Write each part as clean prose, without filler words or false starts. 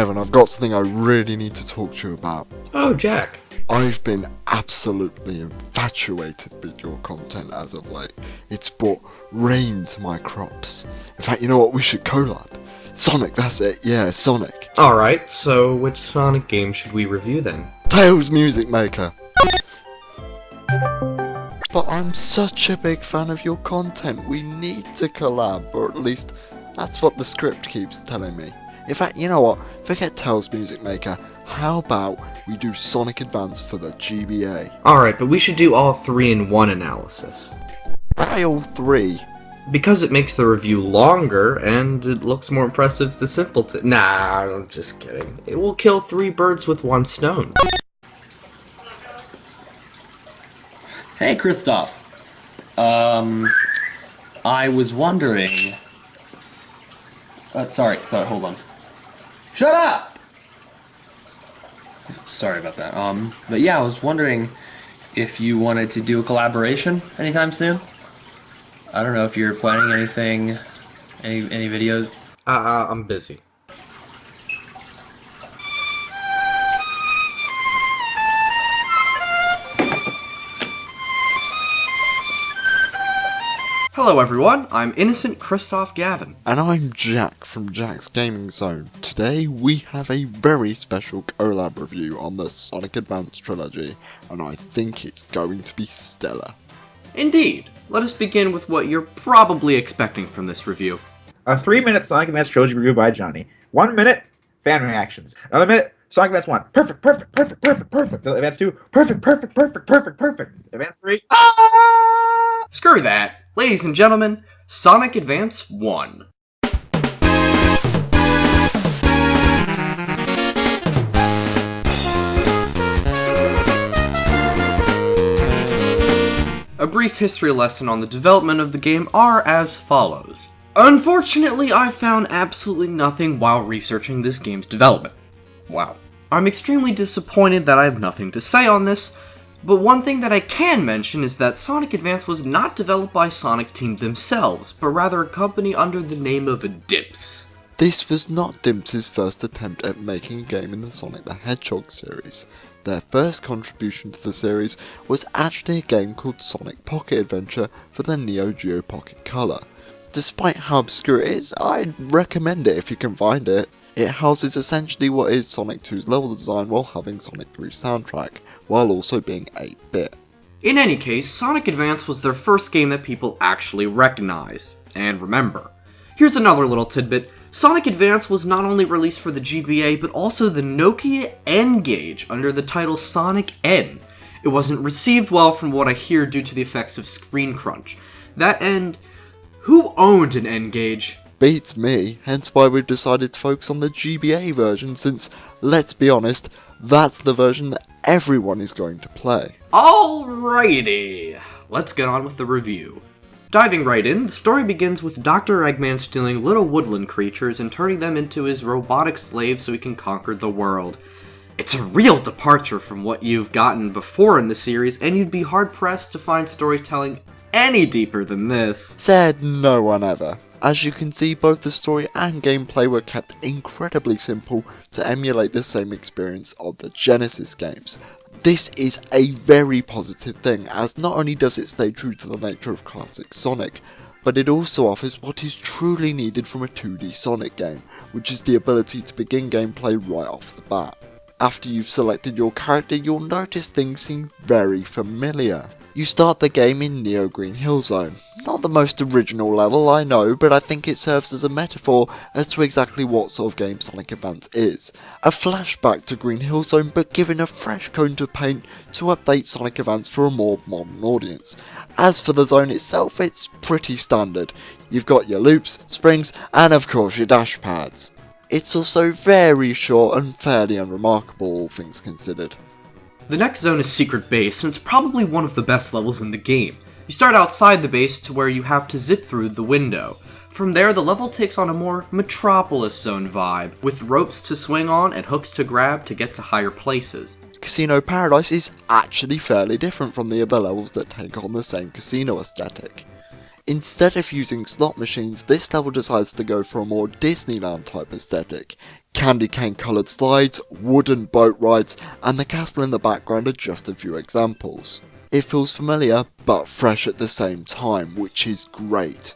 Kevin, I've got something I really need to talk to you about. Oh, Jack. I've been absolutely infatuated with your content as of late. It's brought rain to my crops. In fact, you know what? We should collab. Sonic, that's it. Yeah, Sonic. Alright, so which Sonic game should we review then? Tails Music Maker. But I'm such a big fan of your content. We need to collab, or at least that's what the script keeps telling me. In fact, you know what? Forget Tails Music Maker. How about we do Sonic Advance for the GBA? Alright, but we should do all 3 in one analysis. Why all 3? Because it makes the review longer, and it looks more impressive to simpleton. Nah, I'm just kidding. It will kill 3 birds with 1 stone. Hey, Christoph. I was wondering... sorry, hold on. Shut up! Sorry about that. But yeah, I was wondering if you wanted to do a collaboration anytime soon. I don't know if you're planning anything, any videos. I'm busy. Hello everyone, I'm Innocent Christoph Gavin. And I'm Jack from Jack's Gaming Zone. Today we have a very special collab review on the Sonic Advance Trilogy, and I think it's going to be stellar. Indeed. Let us begin with what you're probably expecting from this review. A 3-minute Sonic Advance Trilogy review by Johnny. 1 minute, fan reactions. Another minute, Sonic Advance 1. Perfect, perfect, perfect, perfect, perfect. Advance 2, perfect, perfect, perfect, perfect, perfect. Advance 3, ah! Screw that. Ladies and gentlemen, Sonic Advance 1. A brief history lesson on the development of the game are as follows. Unfortunately, I found absolutely nothing while researching this game's development. Wow. I'm extremely disappointed that I have nothing to say on this, but one thing that I can mention is that Sonic Advance was not developed by Sonic Team themselves, but rather a company under the name of Dimps. This was not Dimps' first attempt at making a game in the Sonic the Hedgehog series. Their first contribution to the series was actually a game called Sonic Pocket Adventure for the Neo Geo Pocket Color. Despite how obscure it is, I'd recommend it if you can find it. It houses essentially what is Sonic 2's level design while having Sonic 3's soundtrack, while also being 8-bit. In any case, Sonic Advance was their first game that people actually recognize and remember. Here's another little tidbit. Sonic Advance was not only released for the GBA, but also the Nokia N-Gage under the title Sonic N. It wasn't received well from what I hear due to the effects of screen crunch. That end, who owned an N-Gage? Beats me, hence why we've decided to focus on the GBA version since, let's be honest, that's the version that everyone is going to play. Alrighty, let's get on with the review. Diving right in, the story begins with Dr. Eggman stealing little woodland creatures and turning them into his robotic slaves so he can conquer the world. It's a real departure from what you've gotten before in the series, and you'd be hard-pressed to find storytelling any deeper than this. Said no one ever. As you can see, both the story and gameplay were kept incredibly simple to emulate the same experience of the Genesis games. This is a very positive thing, as not only does it stay true to the nature of classic Sonic, but it also offers what is truly needed from a 2D Sonic game, which is the ability to begin gameplay right off the bat. After you've selected your character, you'll notice things seem very familiar. You start the game in Neo Green Hill Zone. Not the most original level, I know, but I think it serves as a metaphor as to exactly what sort of game Sonic Advance is. A flashback to Green Hill Zone, but given a fresh coat of paint to update Sonic Advance for a more modern audience. As for the zone itself, it's pretty standard. You've got your loops, springs, and of course your dash pads. It's also very short and fairly unremarkable, all things considered. The next zone is Secret Base, and it's probably one of the best levels in the game. You start outside the base to where you have to zip through the window. From there, the level takes on a more Metropolis Zone vibe, with ropes to swing on and hooks to grab to get to higher places. Casino Paradise is actually fairly different from the other levels that take on the same casino aesthetic. Instead of using slot machines, this level decides to go for a more Disneyland type aesthetic. Candy cane coloured slides, wooden boat rides, and the castle in the background are just a few examples. It feels familiar, but fresh at the same time, which is great.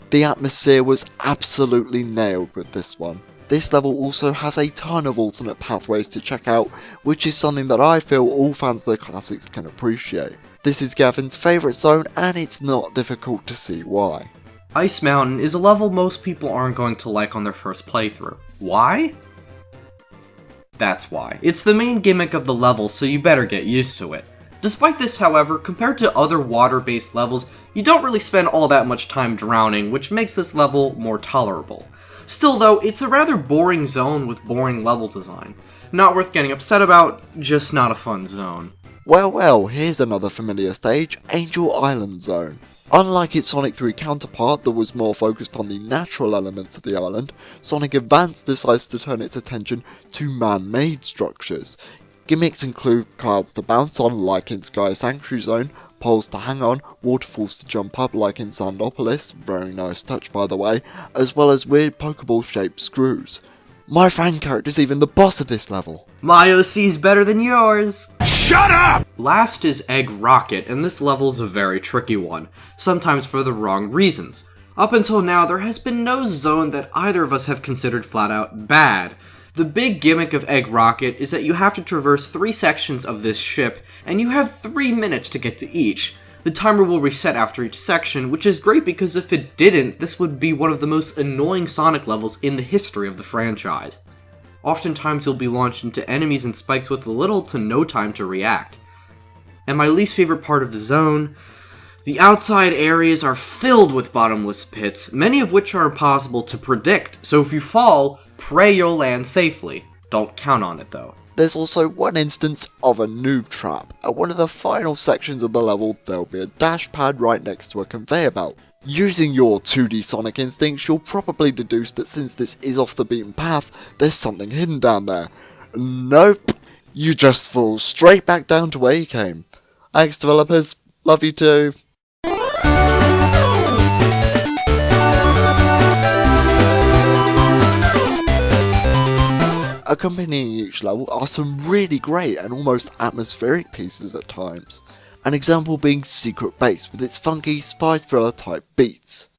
The atmosphere was absolutely nailed with this one. This level also has a ton of alternate pathways to check out, which is something that I feel all fans of the classics can appreciate. This is Gavin's favourite zone, and it's not difficult to see why. Ice Mountain is a level most people aren't going to like on their first playthrough. Why? That's why. It's the main gimmick of the level, so you better get used to it. Despite this, however, compared to other water-based levels, you don't really spend all that much time drowning, which makes this level more tolerable. Still though, it's a rather boring zone with boring level design. Not worth getting upset about, just not a fun zone. Well, here's another familiar stage, Angel Island Zone. Unlike its Sonic 3 counterpart that was more focused on the natural elements of the island, Sonic Advance decides to turn its attention to man-made structures. Gimmicks include clouds to bounce on like in Sky Sanctuary Zone, poles to hang on, waterfalls to jump up like in Sandopolis, very nice touch by the way, as well as weird Pokeball shaped screws. My fan character's even the boss of this level. My OC's better than yours! Shut up! Last is Egg Rocket, and this level's a very tricky one, sometimes for the wrong reasons. Up until now, there has been no zone that either of us have considered flat out bad. The big gimmick of Egg Rocket is that you have to traverse 3 sections of this ship, and you have 3 minutes to get to each. The timer will reset after each section, which is great because if it didn't, this would be one of the most annoying Sonic levels in the history of the franchise. Oftentimes you'll be launched into enemies and spikes with little to no time to react. And my least favorite part of the zone, the outside areas are filled with bottomless pits, many of which are impossible to predict, so if you fall, pray you'll land safely. Don't count on it though. There's also one instance of a noob trap. At one of the final sections of the level, there'll be a dash pad right next to a conveyor belt. Using your 2D Sonic instincts, you'll probably deduce that since this is off the beaten path, there's something hidden down there. Nope, you just fall straight back down to where you came. Thanks developers, love you too. Accompanying each level are some really great and almost atmospheric pieces at times. An example being Secret Base with its funky spy thriller type beats.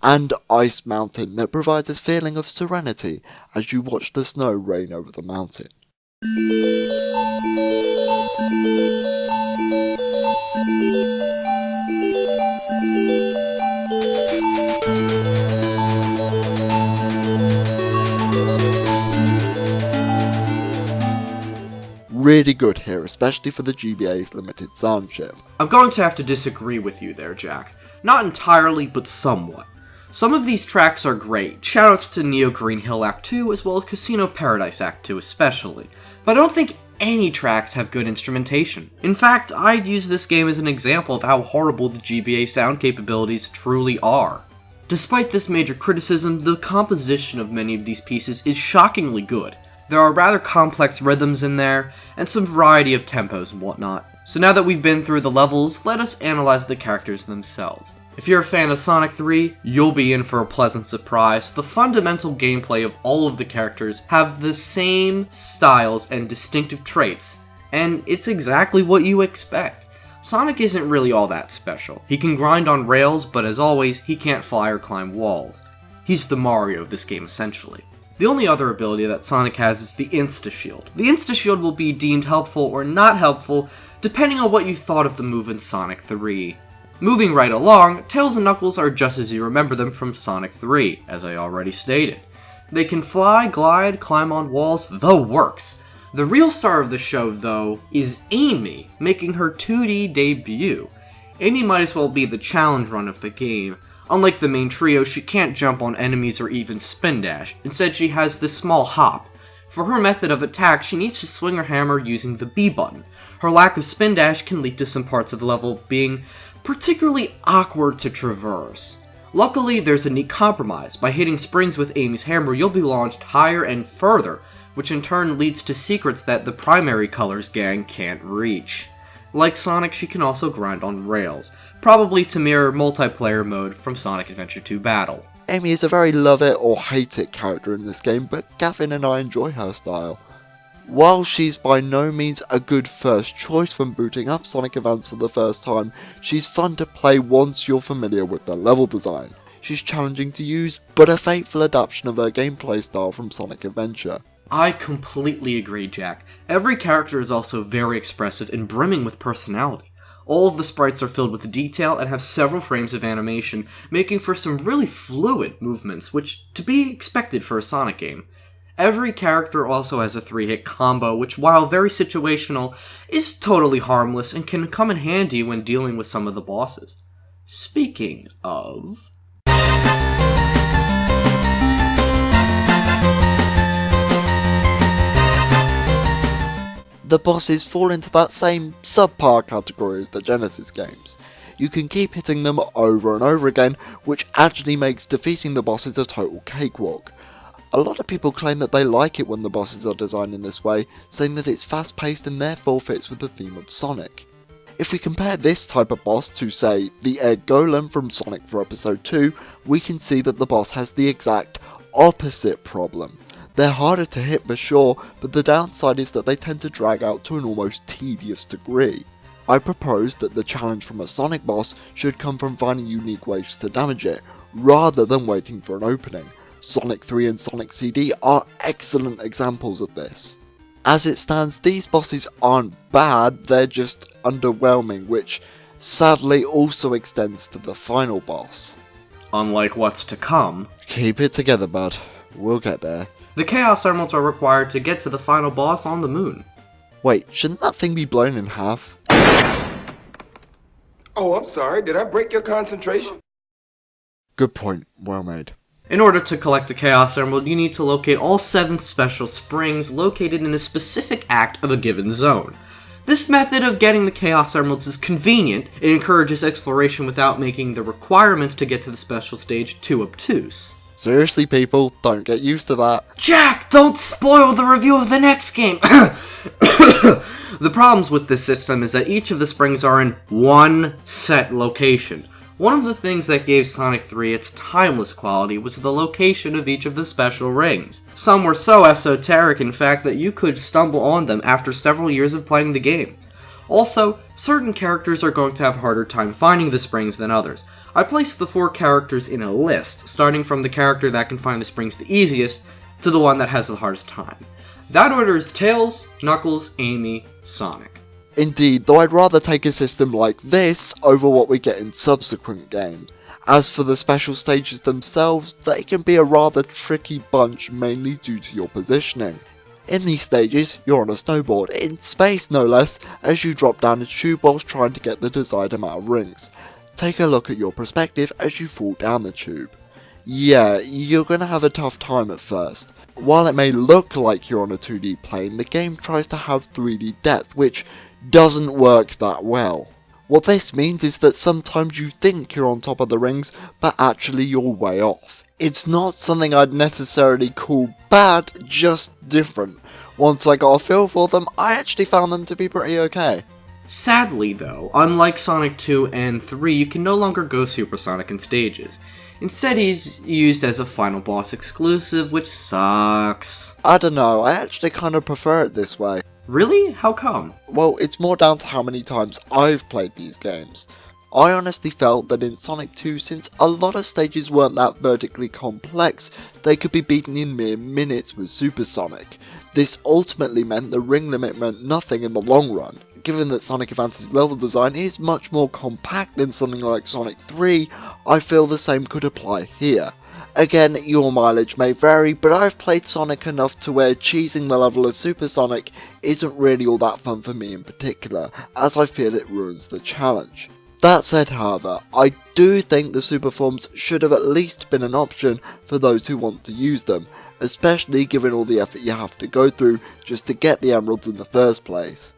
And Ice Mountain that provides this feeling of serenity as you watch the snow rain over the mountain. Really good here, especially for the GBA's limited sound chip. I'm going to have to disagree with you there, Jack. Not entirely, but somewhat. Some of these tracks are great, shoutouts to Neo Green Hill Act 2 as well as Casino Paradise Act 2 especially, but I don't think any tracks have good instrumentation. In fact, I'd use this game as an example of how horrible the GBA sound capabilities truly are. Despite this major criticism, the composition of many of these pieces is shockingly good. There are rather complex rhythms in there, and some variety of tempos and whatnot. So now that we've been through the levels, let us analyze the characters themselves. If you're a fan of Sonic 3, you'll be in for a pleasant surprise. The fundamental gameplay of all of the characters have the same styles and distinctive traits, and it's exactly what you expect. Sonic isn't really all that special. He can grind on rails, but as always, he can't fly or climb walls. He's the Mario of this game essentially. The only other ability that Sonic has is the Insta-Shield. The Insta-Shield will be deemed helpful or not helpful, depending on what you thought of the move in Sonic 3. Moving right along, Tails and Knuckles are just as you remember them from Sonic 3, as I already stated. They can fly, glide, climb on walls, the works. The real star of the show, though, is Amy, making her 2D debut. Amy might as well be the challenge run of the game. Unlike the main trio, she can't jump on enemies or even spin dash. Instead, she has this small hop. For her method of attack, she needs to swing her hammer using the B button. Her lack of spin dash can lead to some parts of the level being particularly awkward to traverse. Luckily, there's a neat compromise. By hitting springs with Amy's hammer, you'll be launched higher and further, which in turn leads to secrets that the primary colors gang can't reach. Like Sonic, she can also grind on rails, probably to mirror multiplayer mode from Sonic Adventure 2 Battle. Amy is a very love it or hate it character in this game, but Gavin and I enjoy her style. While she's by no means a good first choice when booting up Sonic Advance for the first time, she's fun to play once you're familiar with the level design. She's challenging to use, but a faithful adaptation of her gameplay style from Sonic Adventure. I completely agree, Jack. Every character is also very expressive and brimming with personality. All of the sprites are filled with detail and have several frames of animation, making for some really fluid movements, which to be expected for a Sonic game. Every character also has a 3-hit combo, which while very situational, is totally harmless and can come in handy when dealing with some of the bosses. Speaking of... The bosses fall into that same subpar category as the Genesis games. You can keep hitting them over and over again, which actually makes defeating the bosses a total cakewalk. A lot of people claim that they like it when the bosses are designed in this way, saying that it's fast-paced and therefore fits with the theme of Sonic. If we compare this type of boss to, say, the Egg Golem from Sonic for Episode 2, we can see that the boss has the exact opposite problem. They're harder to hit for sure, but the downside is that they tend to drag out to an almost tedious degree. I propose that the challenge from a Sonic boss should come from finding unique ways to damage it, rather than waiting for an opening. Sonic 3 and Sonic CD are excellent examples of this. As it stands, these bosses aren't bad, they're just underwhelming, which sadly also extends to the final boss. Unlike what's to come, Keep it together, bud. We'll get there. the Chaos Emeralds are required to get to the final boss on the moon. Wait, shouldn't that thing be blown in half? Oh, I'm sorry. Did I break your concentration? Good point, well made. In order to collect a Chaos Emerald, you need to locate all 7 special springs located in a specific act of a given zone. This method of getting the Chaos Emeralds is convenient. It encourages exploration without making the requirements to get to the special stage too obtuse. Seriously people, don't get used to that. Jack, don't spoil the review of the next game! The problems with this system is that each of the springs are in one set location. One of the things that gave Sonic 3 its timeless quality was the location of each of the special rings. Some were so esoteric, in fact, that you could stumble on them after several years of playing the game. Also, certain characters are going to have a harder time finding the springs than others. I placed the 4 characters in a list, starting from the character that can find the springs the easiest, to the one that has the hardest time. That order is Tails, Knuckles, Amy, Sonic. Indeed, though I'd rather take a system like this over what we get in subsequent games. As for the special stages themselves, they can be a rather tricky bunch mainly due to your positioning. In these stages, you're on a snowboard, in space no less, as you drop down a tube whilst trying to get the desired amount of rings. Take a look at your perspective as you fall down the tube. Yeah, you're gonna have a tough time at first. While it may look like you're on a 2D plane, the game tries to have 3D depth, which doesn't work that well. What this means is that sometimes you think you're on top of the rings, but actually you're way off. It's not something I'd necessarily call bad, just different. Once I got a feel for them, I actually found them to be pretty okay. Sadly though, unlike Sonic 2 and 3, you can no longer go Super Sonic in stages. Instead, he's used as a final boss exclusive, which sucks. I don't know, I actually kind of prefer it this way. Really? How come? Well, it's more down to how many times I've played these games. I honestly felt that in Sonic 2, since a lot of stages weren't that vertically complex, they could be beaten in mere minutes with Super Sonic. This ultimately meant the ring limit meant nothing in the long run. Given that Sonic Advance's level design is much more compact than something like Sonic 3, I feel the same could apply here. Again, your mileage may vary, but I've played Sonic enough to where cheesing the level of Super Sonic isn't really all that fun for me in particular, as I feel it ruins the challenge. That said, however, I do think the super forms should have at least been an option for those who want to use them, especially given all the effort you have to go through just to get the emeralds in the first place.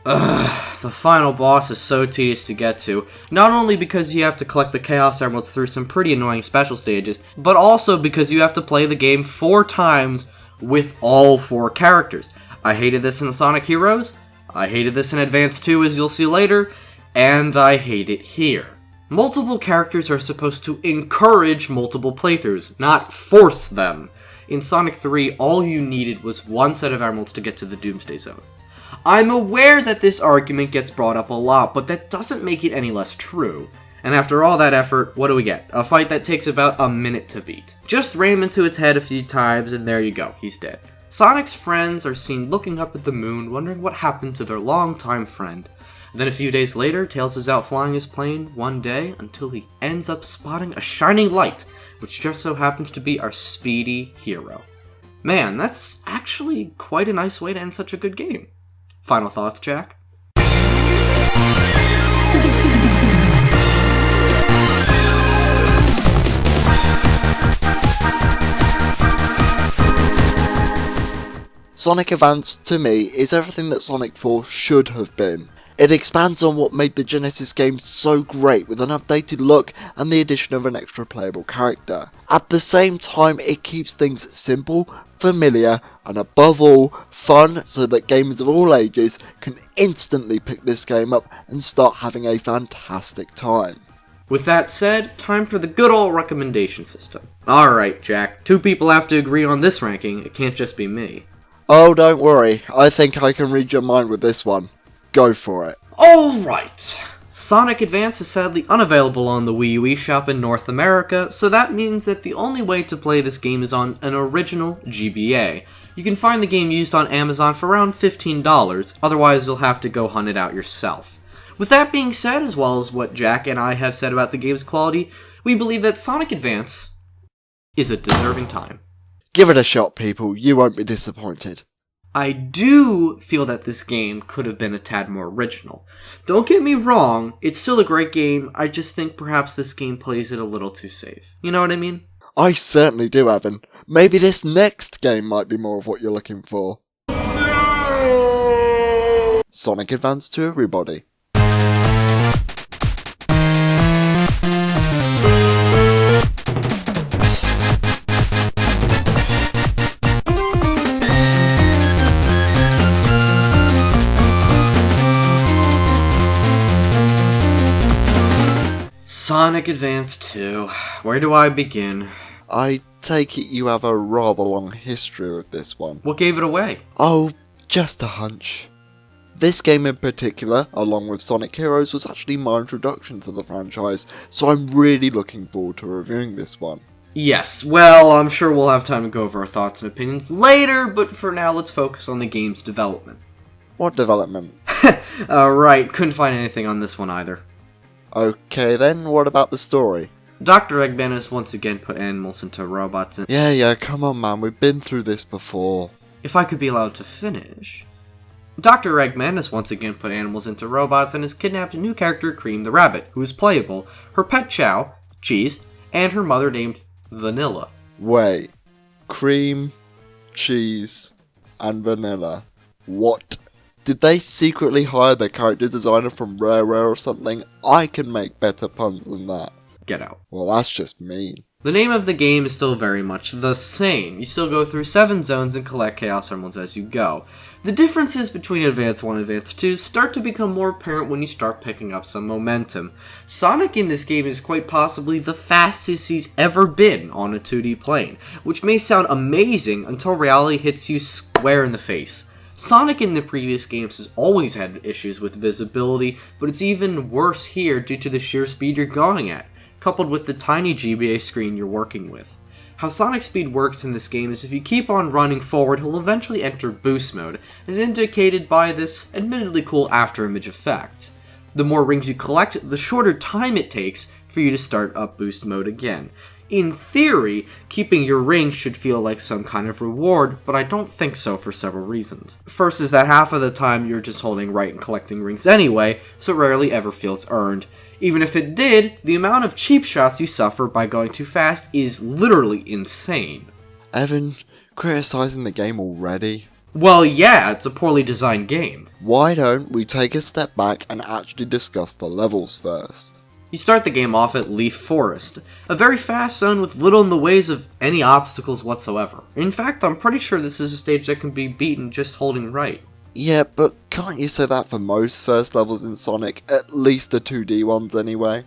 Ugh, the final boss is so tedious to get to, not only because you have to collect the Chaos Emeralds through some pretty annoying special stages, but also because you have to play the game 4 times with all 4 characters. I hated this in Sonic Heroes, I hated this in Advance 2 as you'll see later, and I hate it here. Multiple characters are supposed to encourage multiple playthroughs, not force them. In Sonic 3, all you needed was 1 set of emeralds to get to the Doomsday Zone. I'm aware that this argument gets brought up a lot, but that doesn't make it any less true. And after all that effort, what do we get? A fight that takes about a minute to beat. Just ram into its head a few times and there you go, he's dead. Sonic's friends are seen looking up at the moon, wondering what happened to their longtime friend. Then a few days later, Tails is out flying his plane one day until he ends up spotting a shining light, which just so happens to be our speedy hero. Man, that's actually quite a nice way to end such a good game. Final thoughts, Jack? Sonic Advance, to me, is everything that Sonic 4 should have been. It expands on what made the Genesis game so great with an updated look and the addition of an extra playable character. At the same time, it keeps things simple, familiar, and above all, fun, so that gamers of all ages can instantly pick this game up and start having a fantastic time. With that said, time for the good old recommendation system. Alright, Jack, 2 people have to agree on this ranking, it can't just be me. Oh, don't worry, I think I can read your mind with this one. Go for it. Alright! Sonic Advance is sadly unavailable on the Wii U eShop in North America, so that means that the only way to play this game is on an original GBA. You can find the game used on Amazon for around $15, otherwise you'll have to go hunt it out yourself. With that being said, as well as what Jack and I have said about the game's quality, we believe that Sonic Advance is a deserving time. Give it a shot, people, you won't be disappointed. I do feel that this game could have been a tad more original. Don't get me wrong, it's still a great game, I just think perhaps this game plays it a little too safe. You know what I mean? I certainly do, Evan. Maybe this next game might be more of what you're looking for. Sonic Advance to everybody. Sonic Advance 2. Where do I begin? I take it you have a rather long history with this one. What gave it away? Oh, just a hunch. This game in particular, along with Sonic Heroes, was actually my introduction to the franchise, so I'm really looking forward to reviewing this one. Yes, well, I'm sure we'll have time to go over our thoughts and opinions later, but for now let's focus on the game's development. What development? Right, couldn't find anything on this one either. Okay then, what about the story? Dr. Eggman has once again put animals into robots and— Yeah, come on man, we've been through this before. If I could be allowed to finish. Dr. Eggman has once again put animals into robots and has kidnapped a new character, Cream the Rabbit, who is playable, her pet Chow, Cheese, and her mother named Vanilla. Wait, Cream, Cheese, and Vanilla. What? Did they secretly hire the character designer from Rare or something? I can make better puns than that. Get out. Well, that's just mean. The name of the game is still very much the same. You still go through 7 zones and collect Chaos Emeralds as you go. The differences between Advance 1 and Advance 2 start to become more apparent when you start picking up some momentum. Sonic in this game is quite possibly the fastest he's ever been on a 2D plane, which may sound amazing until reality hits you square in the face. Sonic in the previous games has always had issues with visibility, but it's even worse here due to the sheer speed you're going at, coupled with the tiny GBA screen you're working with. How Sonic's speed works in this game is if you keep on running forward, he'll eventually enter boost mode, as indicated by this admittedly cool afterimage effect. The more rings you collect, the shorter time it takes for you to start up boost mode again. In theory, keeping your ring should feel like some kind of reward, but I don't think so for several reasons. First is that half of the time you're just holding right and collecting rings anyway, so it rarely ever feels earned. Even if it did, the amount of cheap shots you suffer by going too fast is literally insane. Evan, criticising the game already? Well, yeah, it's a poorly designed game. Why don't we take a step back and actually discuss the levels first? You start the game off at Leaf Forest, a very fast zone with little in the ways of any obstacles whatsoever. In fact, I'm pretty sure this is a stage that can be beaten just holding right. Yeah, but can't you say that for most first levels in Sonic, at least the 2D ones anyway?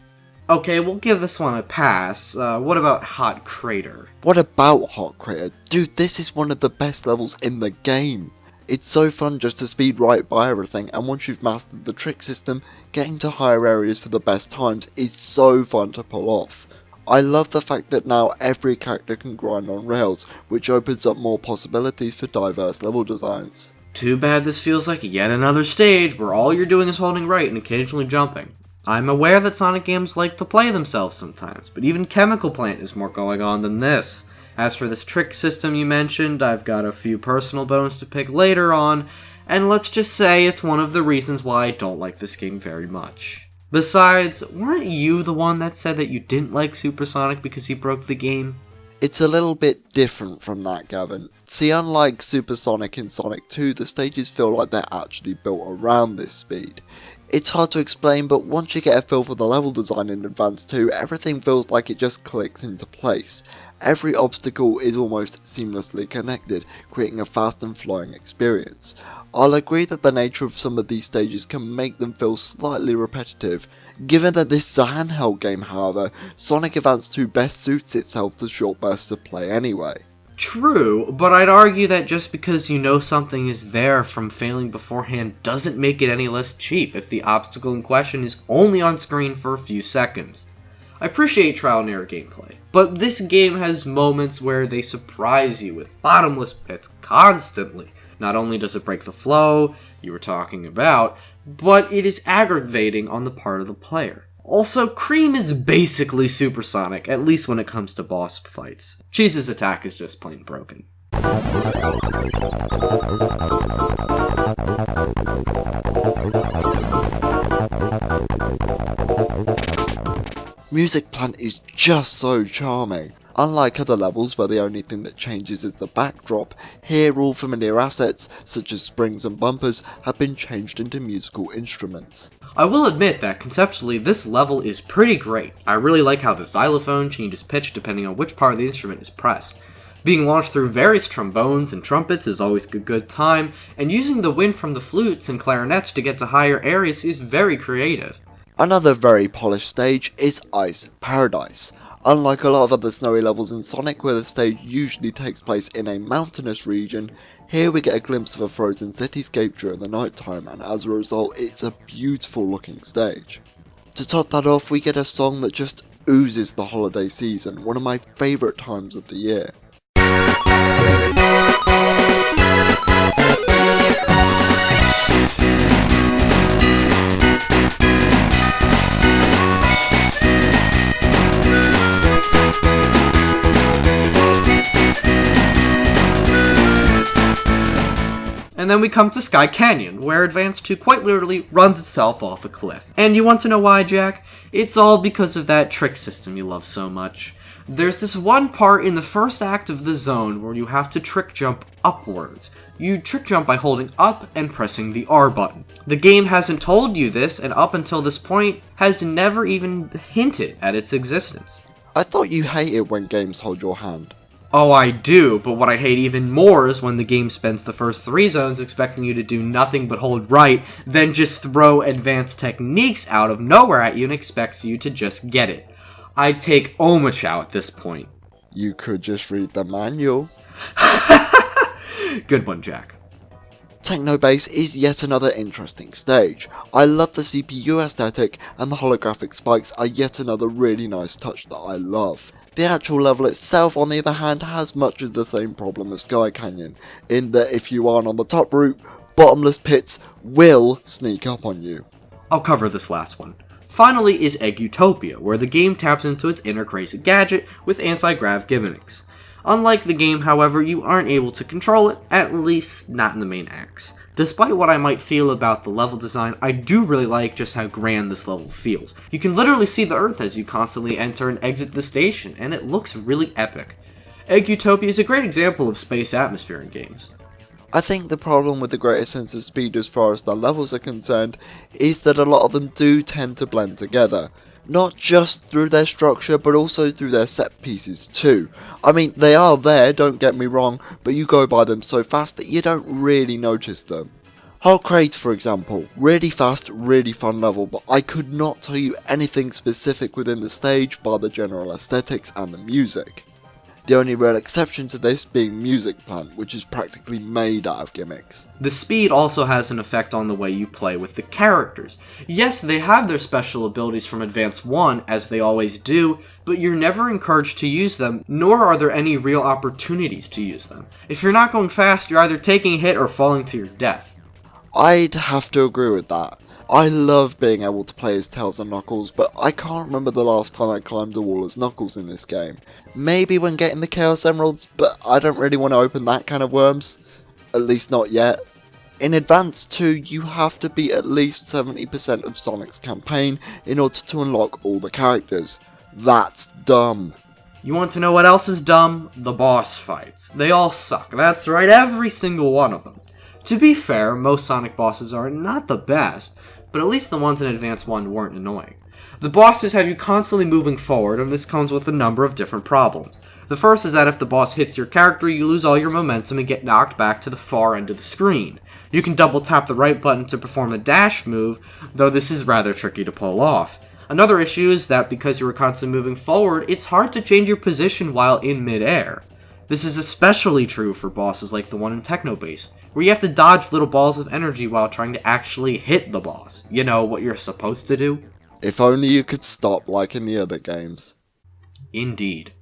Okay, we'll give this one a pass. What about Hot Crater? What about Hot Crater? Dude, this is one of the best levels in the game. It's so fun just to speed right by everything, and once you've mastered the trick system, getting to higher areas for the best times is so fun to pull off. I love the fact that now every character can grind on rails, which opens up more possibilities for diverse level designs. Too bad this feels like yet another stage where all you're doing is holding right and occasionally jumping. I'm aware that Sonic games like to play themselves sometimes, but even Chemical Plant is more going on than this. As for this trick system you mentioned, I've got a few personal bones to pick later on, and let's just say it's one of the reasons why I don't like this game very much. Besides, weren't you the one that said that you didn't like Supersonic because he broke the game? It's a little bit different from that, Gavin. See, unlike Supersonic in Sonic 2, the stages feel like they're actually built around this speed. It's hard to explain, but once you get a feel for the level design in Advance 2, everything feels like it just clicks into place. Every obstacle is almost seamlessly connected, creating a fast and flowing experience. I'll agree that the nature of some of these stages can make them feel slightly repetitive. Given that this is a handheld game, however, Sonic Advance 2 best suits itself to short bursts of play anyway. True, but I'd argue that just because you know something is there from failing beforehand doesn't make it any less cheap if the obstacle in question is only on screen for a few seconds. I appreciate trial and error gameplay, but this game has moments where they surprise you with bottomless pits constantly. Not only does it break the flow you were talking about, but it is aggravating on the part of the player. Also, Cream is basically supersonic, at least when it comes to boss fights. Cheese's attack is just plain broken. Music Plant is just so charming. Unlike other levels where the only thing that changes is the backdrop, here all familiar assets, such as springs and bumpers, have been changed into musical instruments. I will admit that conceptually this level is pretty great. I really like how the xylophone changes pitch depending on which part of the instrument is pressed. Being launched through various trombones and trumpets is always a good time, and using the wind from the flutes and clarinets to get to higher areas is very creative. Another very polished stage is Ice Paradise. Unlike a lot of other snowy levels in Sonic where the stage usually takes place in a mountainous region, here we get a glimpse of a frozen cityscape during the night time, and as a result it's a beautiful looking stage. To top that off, we get a song that just oozes the holiday season, one of my favourite times of the year. And then we come to Sky Canyon, where Advance 2 quite literally runs itself off a cliff. And you want to know why, Jack? It's all because of that trick system you love so much. There's this one part in the first act of the zone where you have to trick jump upwards. You trick jump by holding up and pressing the R button. The game hasn't told you this, and up until this point has never even hinted at its existence. I thought you hated when games hold your hand. Oh, I do, but what I hate even more is when the game spends the first 3 zones expecting you to do nothing but hold right, then just throw advanced techniques out of nowhere at you and expects you to just get it. I'd take Omochow at this point. You could just read the manual. Good one, Jack. Techno Bass is yet another interesting stage. I love the CPU aesthetic, and the holographic spikes are yet another really nice touch that I love. The actual level itself, on the other hand, has much of the same problem as Sky Canyon, in that if you aren't on the top route, bottomless pits will sneak up on you. I'll cover this last one. Finally is Egg Utopia, where the game taps into its inner crazy gadget with anti-grav gimmicks. Unlike the game, however, you aren't able to control it, at least not in the main acts. Despite what I might feel about the level design, I do really like just how grand this level feels. You can literally see the Earth as you constantly enter and exit the station, and it looks really epic. Egg Utopia is a great example of space atmosphere in games. I think the problem with the greater sense of speed as far as the levels are concerned is that a lot of them do tend to blend together. Not just through their structure, but also through their set pieces too. I mean, they are there, don't get me wrong, but you go by them so fast that you don't really notice them. Hulk Crate, for example, really fast, really fun level, but I could not tell you anything specific within the stage bar the general aesthetics and the music. The only real exception to this being Music Plant, which is practically made out of gimmicks. The speed also has an effect on the way you play with the characters. Yes, they have their special abilities from Advance 1, as they always do, but you're never encouraged to use them, nor are there any real opportunities to use them. If you're not going fast, you're either taking a hit or falling to your death. I'd have to agree with that. I love being able to play as Tails and Knuckles, but I can't remember the last time I climbed a wall as Knuckles in this game. Maybe when getting the Chaos Emeralds, but I don't really want to open that can of worms. At least not yet. In Advance 2, you have to beat at least 70% of Sonic's campaign in order to unlock all the characters. That's dumb. You want to know what else is dumb? The boss fights. They all suck. That's right, every single one of them. To be fair, most Sonic bosses are not the best, but at least the ones in Advance 1 weren't annoying. The bosses have you constantly moving forward, and this comes with a number of different problems. The first is that if the boss hits your character, you lose all your momentum and get knocked back to the far end of the screen. You can double tap the right button to perform the dash move, though this is rather tricky to pull off. Another issue is that because you are constantly moving forward, it's hard to change your position while in midair. This is especially true for bosses like the one in Technobase, where you have to dodge little balls of energy while trying to actually hit the boss. You know, what you're supposed to do? If only you could stop like in the other games. Indeed.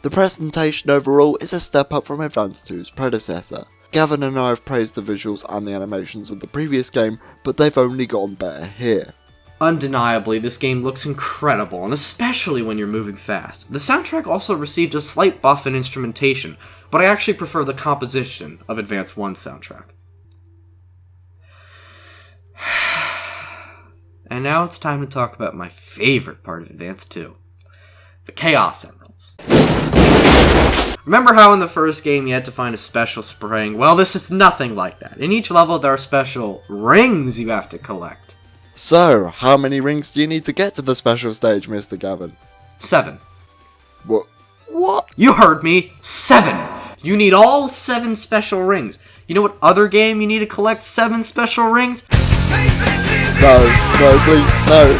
The presentation overall is a step up from Advance 2's predecessor. Gavin and I have praised the visuals and the animations of the previous game, but they've only gotten better here. Undeniably, this game looks incredible, and especially when you're moving fast. The soundtrack also received a slight buff in instrumentation, but I actually prefer the composition of Advance 1's soundtrack. And now it's time to talk about my favorite part of Advance 2. The Chaos Emeralds. Remember how in the first game you had to find a special spring? Well, this is nothing like that. In each level there are special rings you have to collect. So, how many rings do you need to get to the special stage, Mr. Gavin? 7. What? You heard me! 7! You need all 7 special rings. You know what other game you need to collect 7 special rings? No, please, no,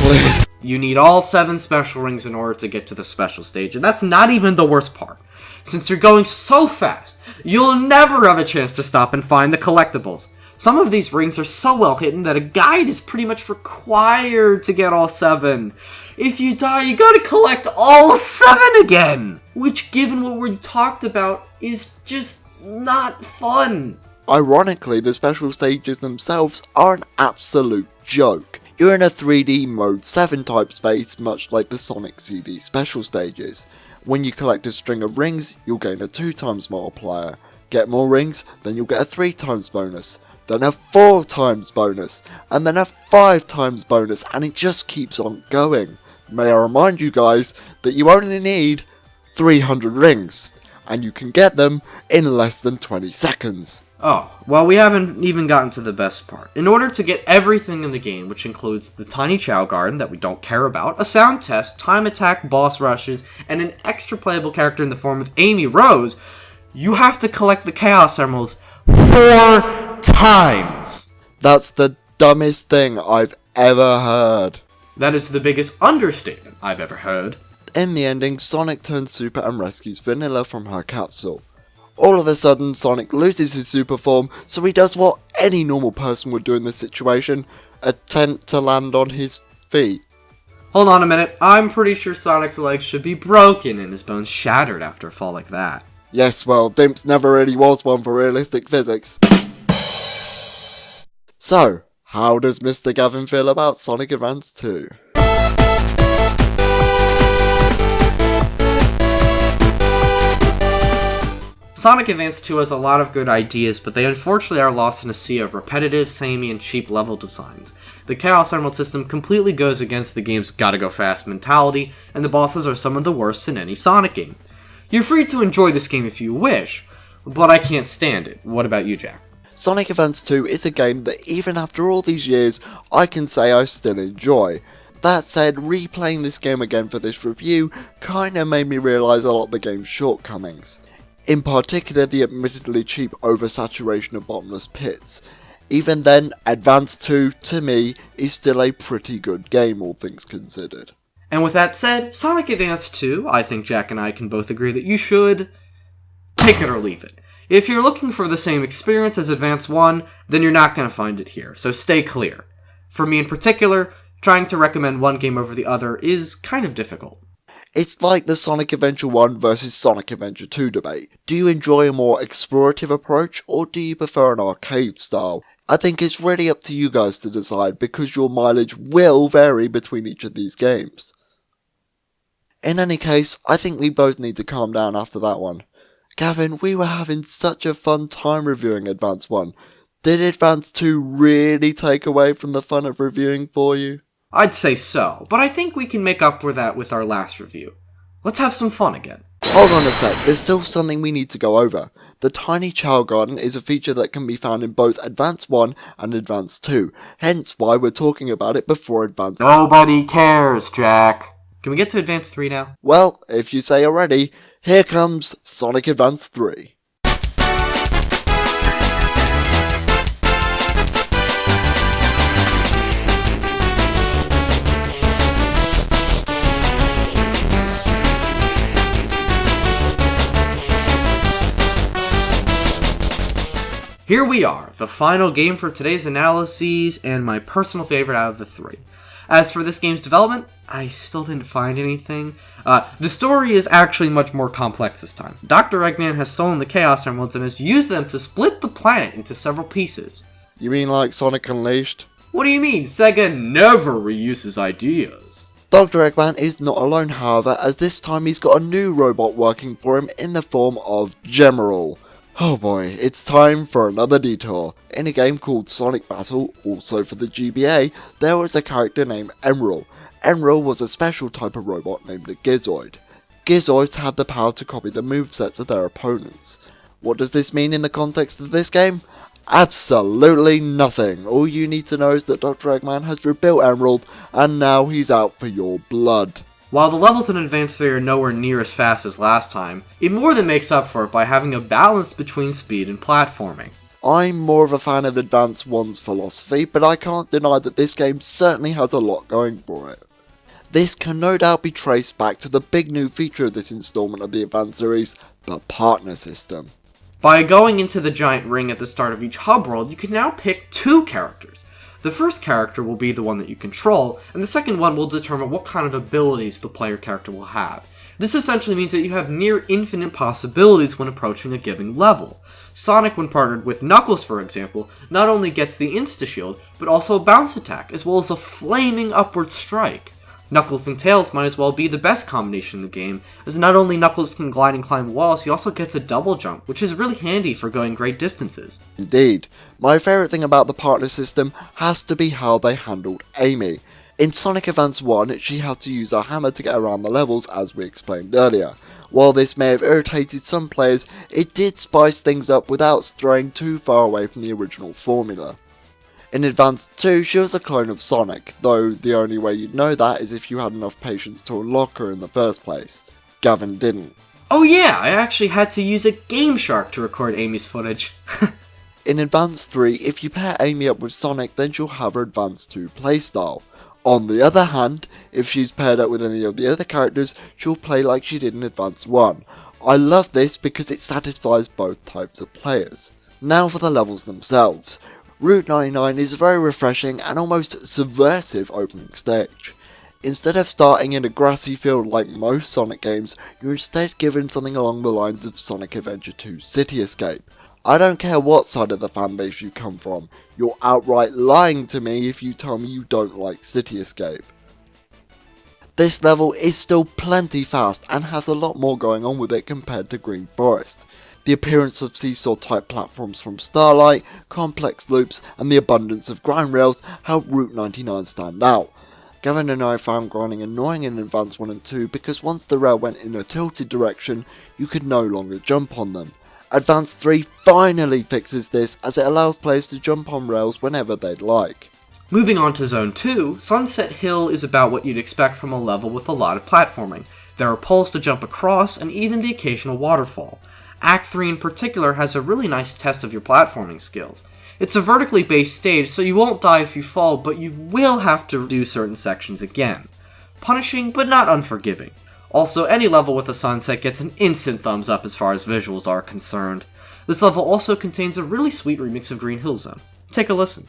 please. You need all 7 special rings in order to get to the special stage, and that's not even the worst part. Since you're going so fast, you'll never have a chance to stop and find the collectibles. Some of these rings are so well hidden that a guide is pretty much required to get all 7. If you die, you gotta collect all 7 again! Which, given what we talked about, is just not fun. Ironically, the special stages themselves are an absolute joke. You're in a 3D Mode 7 type space, much like the Sonic CD special stages. When you collect a string of rings, you'll gain a 2 times multiplier. Get more rings, then you'll get a 3 times bonus. Then a 4 times bonus, and then a 5 times bonus, and it just keeps on going. May I remind you guys that you only need 300 rings, and you can get them in less than 20 seconds. Oh, well, we haven't even gotten to the best part. In order to get everything in the game, which includes the Tiny Chow Garden that we don't care about, a sound test, time attack, boss rushes, and an extra playable character in the form of Amy Rose, you have to collect the Chaos Emeralds 4 times! That's the dumbest thing I've ever heard. That is the biggest understatement I've ever heard. In the ending, Sonic turns super and rescues Vanilla from her capsule. All of a sudden, Sonic loses his super form, so he does what any normal person would do in this situation, attempt to land on his feet. Hold on a minute, I'm pretty sure Sonic's legs should be broken and his bones shattered after a fall like that. Yes, well, Dimps never really was one for realistic physics. So, how does Mr. Gavin feel about Sonic Advance 2? Sonic Advance 2 has a lot of good ideas, but they unfortunately are lost in a sea of repetitive, samey, and cheap level designs. The Chaos Emerald system completely goes against the game's gotta go fast mentality, and the bosses are some of the worst in any Sonic game. You're free to enjoy this game if you wish, but I can't stand it. What about you, Jack? Sonic Advance 2 is a game that even after all these years, I can say I still enjoy. That said, replaying this game again for this review kinda made me realise a lot of the game's shortcomings. In particular, the admittedly cheap oversaturation of bottomless pits. Even then, Advance 2, to me, is still a pretty good game, all things considered. And with that said, Sonic Advance 2, I think Jack and I can both agree that you should take it or leave it. If you're looking for the same experience as Advance 1, then you're not going to find it here, so stay clear. For me in particular, trying to recommend one game over the other is kind of difficult. It's like the Sonic Adventure 1 versus Sonic Adventure 2 debate. Do you enjoy a more explorative approach, or do you prefer an arcade style? I think it's really up to you guys to decide, because your mileage will vary between each of these games. In any case, I think we both need to calm down after that one. Gavin, we were having such a fun time reviewing Advance 1. Did Advance 2 really take away from the fun of reviewing for you? I'd say so, but I think we can make up for that with our last review. Let's have some fun again. Hold on a sec, there's still something we need to go over. The Tiny Chow Garden is a feature that can be found in both Advance 1 and Advance 2, hence why we're talking about it before Advance... Nobody cares, Jack. Can we get to Advance 3 now? Well, if you say already, here comes Sonic Advance 3. Here we are, the final game for today's analyses, and my personal favorite out of the three. As for this game's development, I still didn't find anything. The story is actually much more complex this time. Dr. Eggman has stolen the Chaos Emeralds and has used them to split the planet into several pieces. You mean like Sonic Unleashed? What do you mean? Sega never reuses ideas. Dr. Eggman is not alone, however, as this time he's got a new robot working for him in the form of General. Oh boy, it's time for another detour. In a game called Sonic Battle, also for the GBA, there was a character named Emerald. Emerald was a special type of robot named a Gizoid. Gizoids had the power to copy the movesets of their opponents. What does this mean in the context of this game? Absolutely nothing. All you need to know is that Dr. Eggman has rebuilt Emerald, and now he's out for your blood. While the levels in Advance 3 are nowhere near as fast as last time, it more than makes up for it by having a balance between speed and platforming. I'm more of a fan of Advance 1's philosophy, but I can't deny that this game certainly has a lot going for it. This can no doubt be traced back to the big new feature of this installment of the Advance series, the partner system. By going into the giant ring at the start of each hub world, you can now pick two characters. The first character will be the one that you control, and the second one will determine what kind of abilities the player character will have. This essentially means that you have near infinite possibilities when approaching a given level. Sonic, when partnered with Knuckles for example, not only gets the insta-shield, but also a bounce attack, as well as a flaming upward strike. Knuckles and Tails might as well be the best combination in the game, as not only Knuckles can glide and climb walls, he also gets a double jump, which is really handy for going great distances. Indeed. My favourite thing about the partner system has to be how they handled Amy. In Sonic Advance 1, she had to use her hammer to get around the levels, as we explained earlier. While this may have irritated some players, it did spice things up without straying too far away from the original formula. In Advance 2, she was a clone of Sonic, though the only way you'd know that is if you had enough patience to unlock her in the first place. Gavin didn't. Oh yeah, I actually had to use a Game Shark to record Amy's footage. In Advance 3, if you pair Amy up with Sonic, then she'll have her Advance 2 playstyle. On the other hand, if she's paired up with any of the other characters, she'll play like she did in Advance 1. I love this because it satisfies both types of players. Now for the levels themselves. Route 99 is a very refreshing and almost subversive opening stage. Instead of starting in a grassy field like most Sonic games, you're instead given something along the lines of Sonic Adventure 2 City Escape. I don't care what side of the fanbase you come from, you're outright lying to me if you tell me you don't like City Escape. This level is still plenty fast and has a lot more going on with it compared to Green Forest. the appearance of seesaw-type platforms from Starlight, complex loops, and the abundance of grind rails help Route 99 stand out. Gavin and I found grinding annoying in Advance 1 and 2 because once the rail went in a tilted direction, you could no longer jump on them. Advance 3 finally fixes this as it allows players to jump on rails whenever they'd like. Moving on to Zone 2, Sunset Hill is about what you'd expect from a level with a lot of platforming. There are poles to jump across, and even the occasional waterfall. Act 3 in particular has a really nice test of your platforming skills. It's a vertically based stage, so you won't die if you fall, but you will have to do certain sections again. Punishing, but not unforgiving. Also, any level with a sunset gets an instant thumbs up as far as visuals are concerned. This level also contains a really sweet remix of Green Hill Zone. Take a listen.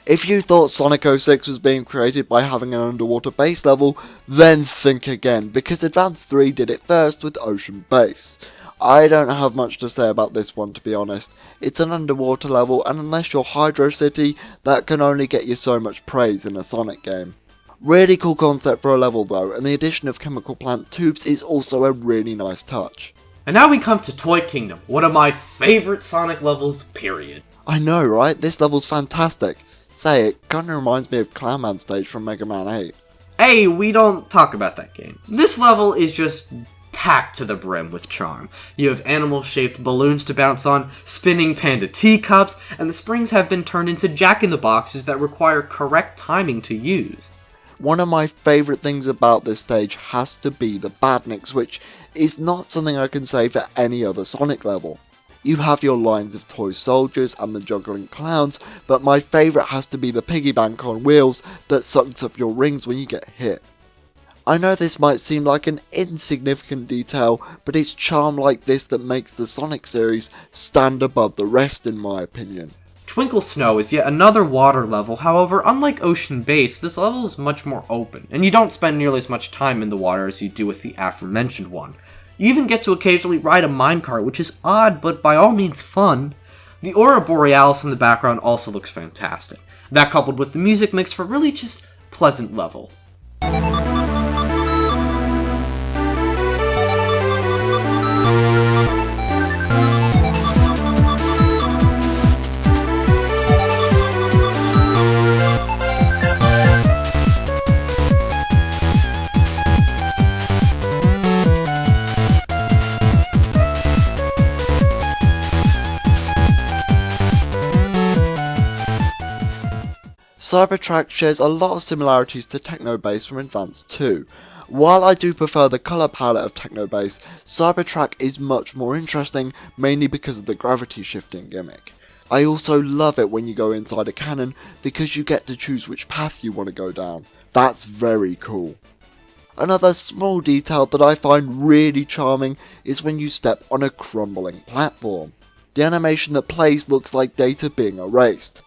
If you thought Sonic 06 was being created by having an underwater base level, then think again, because Advance 3 did it first with Ocean Base. I don't have much to say about this one, to be honest. It's an underwater level, and unless you're Hydro City, that can only get you so much praise in a Sonic game. Really cool concept for a level though, and the addition of chemical plant tubes is also a really nice touch. And now we come to Toy Kingdom, one of my favorite Sonic levels, period. I know, right? This level's fantastic. Say, it kinda reminds me of Clownman stage from Mega Man 8. Hey, we don't talk about that game. This level is just packed to the brim with charm. You have animal-shaped balloons to bounce on, spinning panda teacups, and the springs have been turned into jack-in-the-boxes that require correct timing to use. One of my favourite things about this stage has to be the badniks, which is not something I can say for any other Sonic level. You have your lines of toy soldiers and the juggling clowns, but my favourite has to be the piggy bank on wheels that sucks up your rings when you get hit. I know this might seem like an insignificant detail, but it's charm like this that makes the Sonic series stand above the rest in my opinion. Twinkle Snow is yet another water level, however, unlike Ocean Base, this level is much more open, and you don't spend nearly as much time in the water as you do with the aforementioned one. You even get to occasionally ride a minecart, which is odd, but by all means fun. The Aurora Borealis in the background also looks fantastic. That coupled with the music makes for a really just pleasant level. Cybertrack shares a lot of similarities to Technobase from Advance 2. While I do prefer the colour palette of Technobase, Cybertrack is much more interesting, mainly because of the gravity shifting gimmick. I also love it when you go inside a cannon, because you get to choose which path you want to go down. That's very cool. Another small detail that I find really charming is when you step on a crumbling platform. The animation that plays looks like data being erased.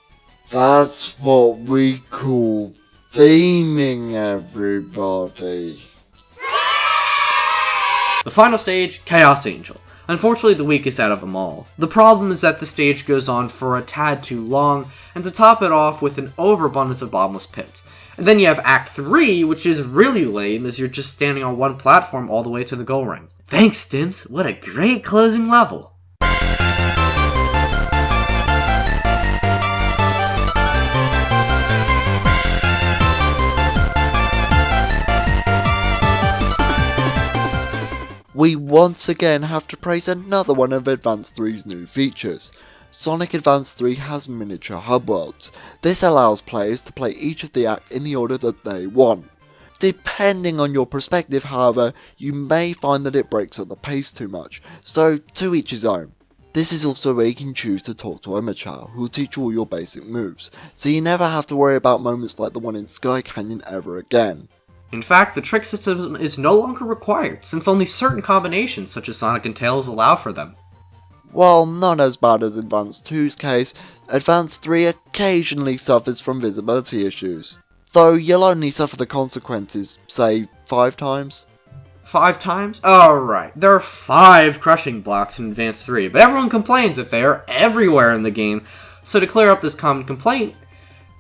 That's what we call theming, everybody. The final stage, Chaos Angel. Unfortunately the weakest out of them all. The problem is that the stage goes on for a tad too long, and to top it off with an overabundance of bottomless pits. And then you have Act 3, which is really lame as you're just standing on one platform all the way to the goal ring. Thanks, Stims, what a great closing level! We once again have to praise another one of Advance 3's new features. Sonic Advance 3 has miniature hub worlds. This allows players to play each of the acts in the order that they want. Depending on your perspective, however, you may find that it breaks up the pace too much, so to each his own. This is also where you can choose to talk to Omochao, who will teach you all your basic moves, so you never have to worry about moments like the one in Sky Canyon ever again. In fact, the trick system is no longer required, since only certain combinations such as Sonic and Tails allow for them. While not as bad as Advance 2's case, Advance 3 occasionally suffers from visibility issues. Though you'll only suffer the consequences, say, 5 times. 5 times? Alright, there are 5 crushing blocks in Advance 3, but everyone complains if they are everywhere in the game. So to clear up this common complaint,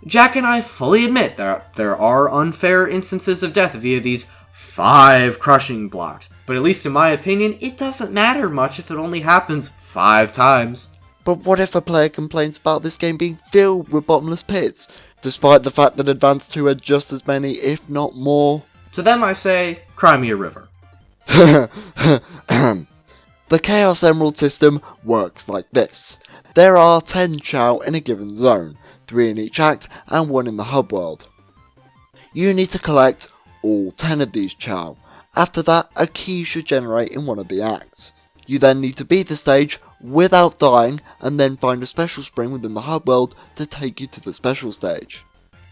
Jack and I fully admit that there are unfair instances of death via these 5 crushing blocks. But at least in my opinion, it doesn't matter much if it only happens 5 times. But what if a player complains about this game being filled with bottomless pits, despite the fact that Advance 2 had just as many, if not more? To them I say, cry me a river. The Chaos Emerald system works like this. There are 10 Chow in a given zone, 3 in each act and 1 in the hub world. You need to collect all 10 of these Chow. After that, a key should generate in one of the acts. You then need to beat the stage without dying and then find a special spring within the hub world to take you to the special stage.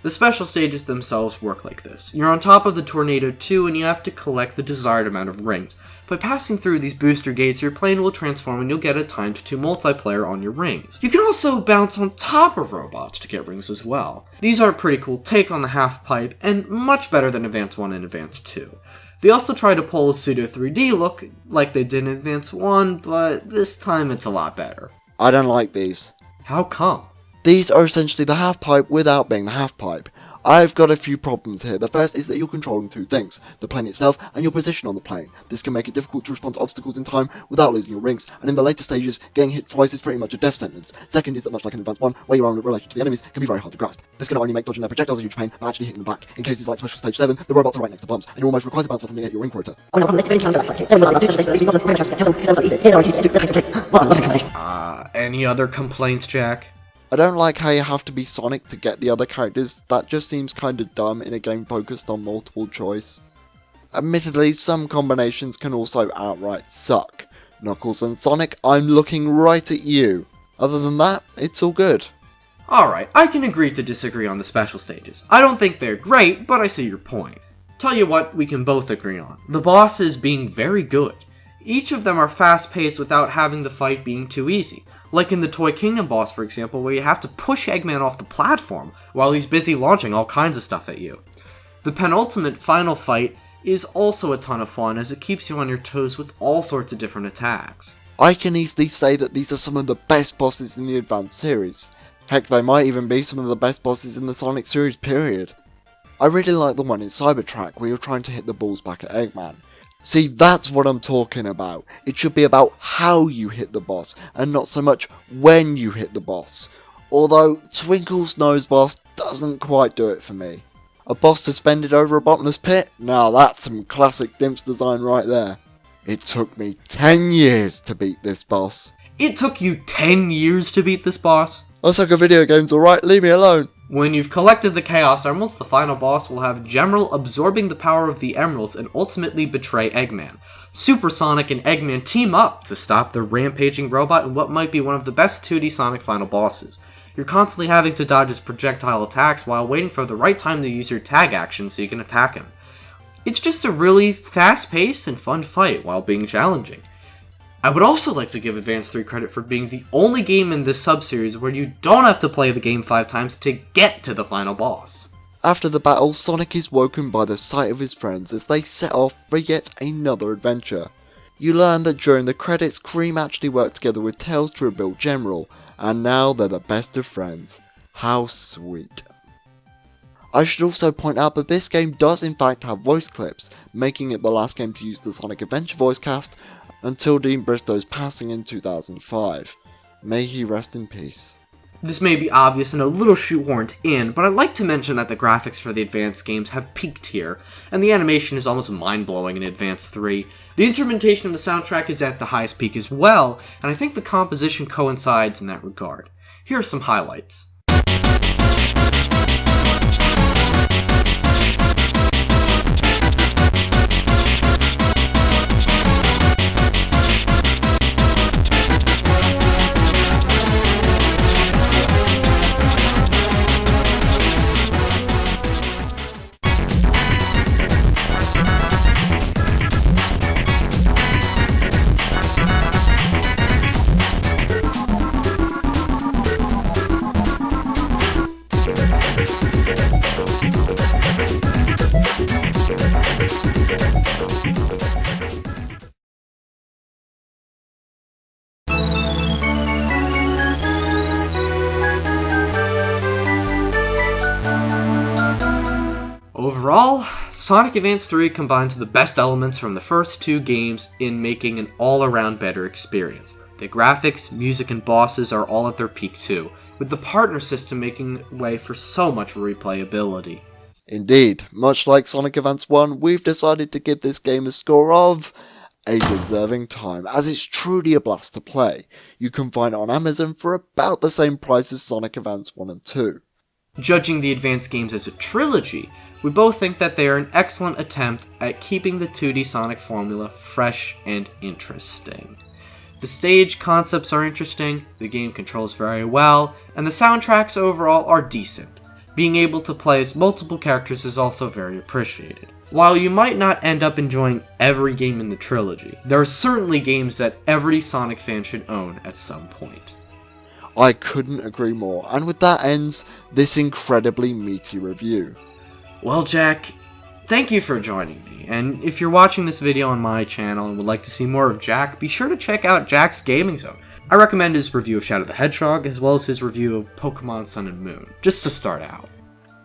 The special stages themselves work like this. You're on top of the Tornado 2 and you have to collect the desired amount of rings. By passing through these booster gates, your plane will transform and you'll get a timed 2 multiplayer on your rings. You can also bounce on top of robots to get rings as well. These are a pretty cool take on the half pipe and much better than Advance 1 and Advance 2. They also try to pull a pseudo 3D look like they did in Advance 1, but this time it's a lot better. I don't like these. How come? These are essentially the half pipe without being the half pipe. I've got a few problems here. The first is that you're controlling 2 things, the plane itself and your position on the plane. This can make it difficult to respond to obstacles in time without losing your rings, and in the later stages, getting hit twice is pretty much a death sentence. Second is that much like in Advance 1, where your own relation to the enemies can be very hard to grasp. This can not only make dodging their projectiles a huge pain, but actually hitting them back. In cases like Special Stage 7, the robots are right next to bumps, and you're almost required to bounce off them to get your ring quota. Any other complaints, Jack? I don't like how you have to be Sonic to get the other characters. That just seems kinda dumb in a game focused on multiple choice. Admittedly, some combinations can also outright suck. Knuckles and Sonic, I'm looking right at you. Other than that, it's all good. Alright, I can agree to disagree on the special stages. I don't think they're great, but I see your point. Tell you what we can both agree on. The bosses being very good. Each of them are fast-paced without having the fight being too easy. Like in the Toy Kingdom boss, for example, where you have to push Eggman off the platform while he's busy launching all kinds of stuff at you. The penultimate final fight is also a ton of fun as it keeps you on your toes with all sorts of different attacks. I can easily say that these are some of the best bosses in the Advance series. Heck, they might even be some of the best bosses in the Sonic series period. I really like the one in Cybertruck where you're trying to hit the balls back at Eggman. See, that's what I'm talking about. It should be about how you hit the boss, and not so much when you hit the boss. Although, Twinkle's Nose Boss doesn't quite do it for me. A boss suspended over a bottomless pit? Now that's some classic Dimps design right there. It took me 10 years to beat this boss. It took you 10 years to beat this boss? I suck at video games, alright? Leave me alone. When you've collected the Chaos Emeralds, the final boss will have Gemerald absorbing the power of the Emeralds and ultimately betray Eggman. Super Sonic and Eggman team up to stop the rampaging robot in what might be one of the best 2D Sonic final bosses. You're constantly having to dodge his projectile attacks while waiting for the right time to use your tag action so you can attack him. It's just a really fast-paced and fun fight while being challenging. I would also like to give Advance 3 credit for being the only game in this sub-series where you don't have to play the game 5 times to get to the final boss. After the battle, Sonic is woken by the sight of his friends as they set off for yet another adventure. You learn that during the credits, Cream actually worked together with Tails to rebuild Gemerald, and now they're the best of friends. How sweet. I should also point out that this game does in fact have voice clips, making it the last game to use the Sonic Adventure voice cast until Dean Bristow's passing in 2005. May he rest in peace. This may be obvious and a little shoehorned in, but I'd like to mention that the graphics for the Advance games have peaked here, and the animation is almost mind-blowing in Advance 3. The instrumentation of the soundtrack is at the highest peak as well, and I think the composition coincides in that regard. Here are some highlights. Overall, Sonic Advance 3 combines the best elements from the first two games in making an all-around better experience. The graphics, music, and bosses are all at their peak too, with the partner system making way for so much replayability. Indeed, much like Sonic Advance 1, we've decided to give this game a score of a deserving time, as it's truly a blast to play. You can find it on Amazon for about the same price as Sonic Advance 1 and 2. Judging the Advance games as a trilogy, we both think that they are an excellent attempt at keeping the 2D Sonic formula fresh and interesting. The stage concepts are interesting, the game controls very well, and the soundtracks overall are decent. Being able to play as multiple characters is also very appreciated. While you might not end up enjoying every game in the trilogy, there are certainly games that every Sonic fan should own at some point. I couldn't agree more, and with that ends this incredibly meaty review. Well, Jack, thank you for joining me, and if you're watching this video on my channel and would like to see more of Jack, be sure to check out Jack's Gaming Zone. I recommend his review of Shadow the Hedgehog, as well as his review of Pokemon Sun and Moon, just to start out.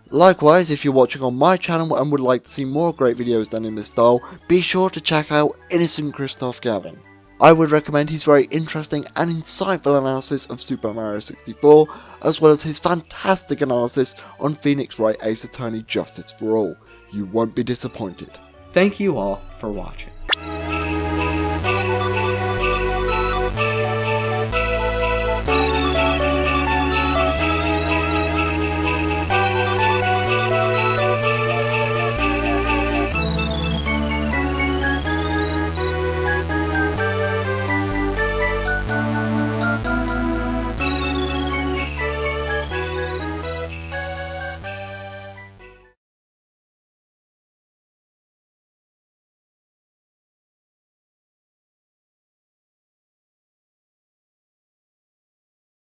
Likewise, if you're watching on my channel and would like to see more great videos done in this style, be sure to check out Innocent Christoph Gavin. I would recommend his very interesting and insightful analysis of Super Mario 64, as well as his fantastic analysis on Phoenix Wright Ace Attorney Justice for All. You won't be disappointed. Thank you all for watching.